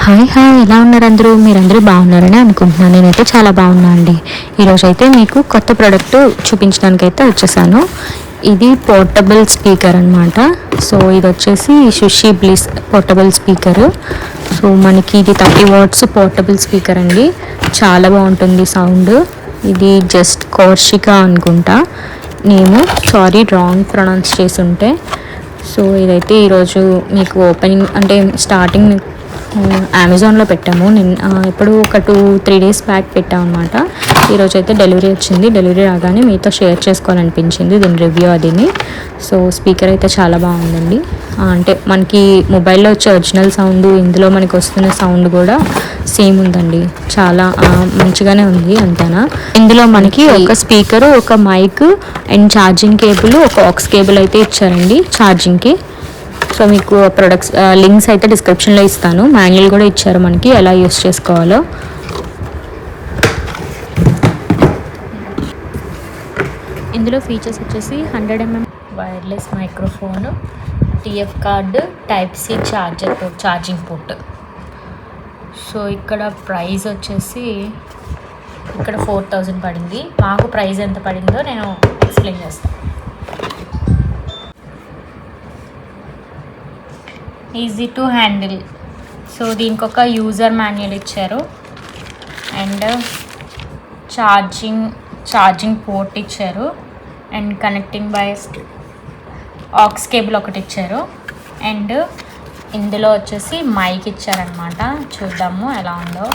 Hi hi, ఎలా ఉన్నారు అందరూ? మీరందరూ బాగున్నారని అనుకుంటున్నాను. నేనైతే చాలా బాగున్నా అండి. ఈరోజు అయితే మీకు కొత్త ప్రోడక్ట్ చూపించడానికి అయితే వచ్చేసాను. ఇది పోర్టబుల్ స్పీకర్ అనమాట. సో ఇది వచ్చేసి Sushee bliss portable speaker. So మనకి ఇది 30 వాట్స్ పోర్టబుల్ స్పీకర్ అండి. చాలా బాగుంటుంది సౌండ్. ఇది జస్ట్ కోర్షికా అనుకుంటా నేను, సారీ రాంగ్ ప్రొనౌన్స్ చేసి ఉంటే. సో ఇదైతే ఈరోజు మీకు ఓపెనింగ్ అంటే స్టార్టింగ్ అమెజాన్లో పెట్టాము. ఎప్పుడు ఒక 2-3 డేస్ బ్యాక్ పెట్టాము అనమాట. ఈరోజు అయితే డెలివరీ వచ్చింది. డెలివరీ రాగానే మీతో షేర్ చేసుకోవాలనిపించింది దీని రివ్యూ అదిని. సో స్పీకర్ అయితే చాలా బాగుందండి. అంటే మనకి మొబైల్లో వచ్చే ఒరిజినల్ సౌండ్, ఇందులో మనకి వస్తున్న సౌండ్ కూడా సేమ్ ఉందండి. చాలా మంచిగానే ఉంది అంతేనా. ఇందులో మనకి ఒక స్పీకర్, ఒక మైక్ అండ్ ఛార్జింగ్ కేబుల్, ఒక ఆక్స్ కేబుల్ అయితే ఇచ్చారండి ఛార్జింగ్కి. సో మీకు ప్రొడక్ట్స్ లింక్స్ అయితే డిస్క్రిప్షన్లో ఇస్తాను. మాన్యువల్ కూడా ఇచ్చారు మనకి ఎలా యూస్ చేసుకోవాలో. ఇందులో ఫీచర్స్ వచ్చేసి 100mm wireless microphone, TF card, type C charging port. So ఇక్కడ ప్రైస్ వచ్చేసి ఇక్కడ 4000 పడింది. మాకు ప్రైస్ ఎంత పడిందో నేను ఎక్స్ప్లెయిన్ చేస్తాను. Easy to handle. సో దీనికి ఒక యూజర్ మాన్యువల్ ఇచ్చారు అండ్ ఛార్జింగ్ పోర్ట్ ఇచ్చారు and connecting by aux cable ఒకటి ఇచ్చారు అండ్ ఇందులో వచ్చేసి మైక్ ఇచ్చారనమాట. చూద్దాము ఎలా ఉందో.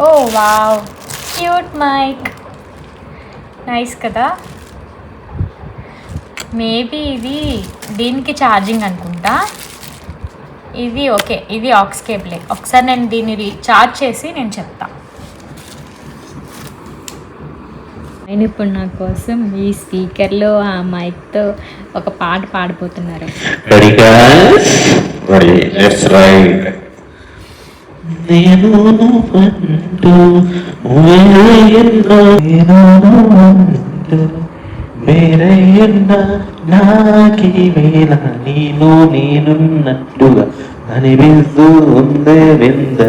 ఓ వావ్, క్యూట్ మైక్, నైస్ కదా. మేబీ ఇది దీనికి ఛార్జింగ్ అనుకుంటా. ఇది ఓకే, ఇది ఆక్స్ కేబులే. ఒకసారి నేను దీన్ని ఛార్జ్ చేసి నేను చెప్తా. నేను ఇప్పుడు నా కోసం ఈ స్పీకర్లో ఆ మైక్తో ఒక పాట పాడిపోతున్నారు. వేరయ్యన్నా నాకీ వేళ నేను నేనున్నట్టుగా అనిపిస్తూ ఉందే వింద,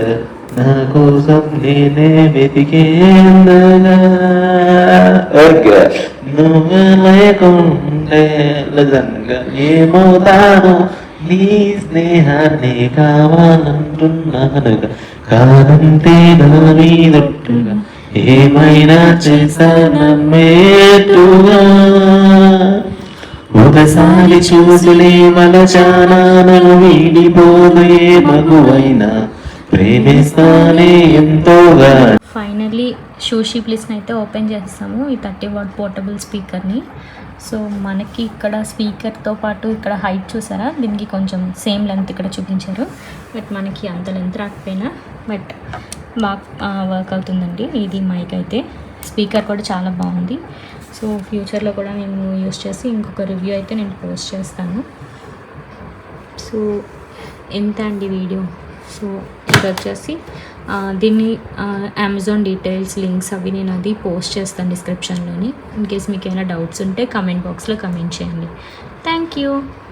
నా కోసం నేనే వెతికేందగా. నువ్వు లేకుంటే నిజంగా ఏమవుతాను, నీ స్నేహాన్ని కావాలంటున్నానుగా. కాదంటే నా మీదొట్టుగా ఏమైనా చేశానమ్మేట్టుగా. ఒకసారి చూసులే మలచానాను వీడిపోదు ఏ మగువైనా, ప్రేమిస్తానే ఎంతోగా. ఫైనల్లీ సుషి బ్లిస్ని అయితే ఓపెన్ చేస్తాము, ఈ 30 వాట్ పోర్టబుల్ స్పీకర్ని. సో మనకి ఇక్కడ స్పీకర్తో పాటు ఇక్కడ హైట్ చూసారా, దీనికి కొంచెం సేమ్ లెంత్ ఇక్కడ చూపించారు. బట్ మనకి అంత లెంత్ రాకపోయినా బట్ బాగా వర్క్ అవుతుందండి. ఇది మైక్ అయితే, స్పీకర్ కూడా చాలా బాగుంది. సో ఫ్యూచర్లో కూడా నేను యూస్ చేసి ఇంకొక రివ్యూ అయితే నేను పోస్ట్ చేస్తాను. సో ఎంత అండి వీడియో. సో ఇది వచ్చేసి దీన్ని అమెజాన్ డీటెయిల్స్ లింక్స్ అవి నేను అది పోస్ట్ చేస్తాను డిస్క్రిప్షన్లోని. ఇన్ కేస్ మీకు ఏమైనా డౌట్స్ ఉంటే కమెంట్ బాక్స్లో కమెంట్ చేయండి. Thank you.